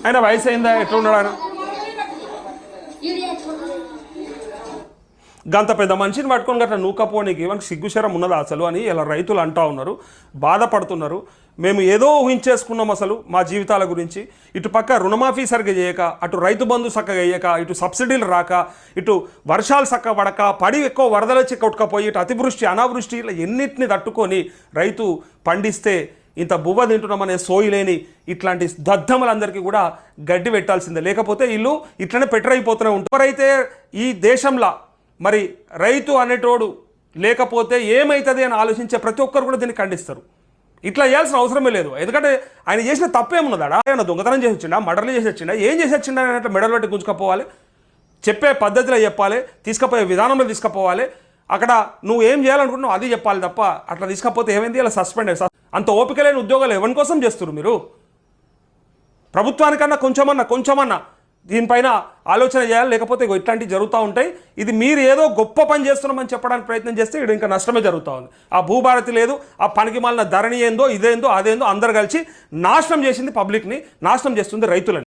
ఆయన వయసు అయిందా, ఎట్లా ఉన్నాడు ఆయన? గంత పెద్ద మనిషిని పట్టుకొని గట్లా నూకపోనికి ఇవన్నీ సిగ్గుశరం ఉన్నదా అసలు అని ఇలా రైతులు అంటూ ఉన్నారు, బాధపడుతున్నారు. మేము ఏదో ఊహించేసుకున్నాం అసలు మా జీవితాల గురించి. ఇటు పక్క రుణమాఫీ సరిగ్గా చేయక, అటు రైతు బంధు చక్కగా వేయక, ఇటు సబ్సిడీలు రాక, ఇటు వర్షాలు చక్కగా పడక, పడి ఎక్కువ వరదలు వచ్చి కొట్టుకపోయి, ఇటు అతివృష్టి అనావృష్టి ఇలా ఎన్నిటిని తట్టుకొని రైతు పండిస్తే ఇంత బువ్వ తింటున్నామనే సోయి లేని ఇట్లాంటి దద్దమ్మలందరికీ కూడా గడ్డి పెట్టాల్సిందే. లేకపోతే వీళ్ళు ఇట్లనే పెట్టరైపోతూనే ఉంటారు. ఎవరైతే ఈ దేశంలో మరి రైతు అనేటోడు లేకపోతే ఏమవుతుంది అని ఆలోచించే ప్రతి ఒక్కరు కూడా దీన్ని ఖండిస్తారు. ఇట్లా చేయాల్సిన అవసరమే లేదు. ఎందుకంటే ఆయన చేసిన తప్పేమున్నదా? ఆయన దొంగతనం చేసి వచ్చిండా, మర్డర్లు చేసి వచ్చిండా, ఏం చేసి వచ్చిండా అన్నట్టు మెడలు పెట్టి గుంజుకపోవాలి. చెప్పే పద్ధతిలో చెప్పాలి, తీసుకుపోయే విధానంలో తీసుకుపోవాలి. అక్కడ నువ్వు ఏం చేయాలనుకుంటున్నావు అది చెప్పాలి తప్ప అట్లా తీసుకపోతే ఏమైంది ఇలా సస్పెండ్ అయ్యి. అంత ఓపిక లేని ఉద్యోగాలు ఎవరి కోసం చేస్తారు మీరు? ప్రభుత్వానికన్నా కొంచెమన్నా దీనిపైన ఆలోచన చేయాలి. లేకపోతే ఇట్లాంటివి జరుగుతూ ఉంటాయి. ఇది మీరు ఏదో గొప్ప పని చేస్తున్నామని చెప్పడానికి ప్రయత్నం చేస్తే ఇక్కడ ఇంకా నష్టమే జరుగుతూ ఉంది. ఆ భూభారతి లేదు, ఆ పనికి మాలిన ధరణి ఏందో, ఇదేందో అదేందో అందరు కలిసి నాశనం చేసింది పబ్లిక్ని, నాశనం చేస్తుంది రైతులని.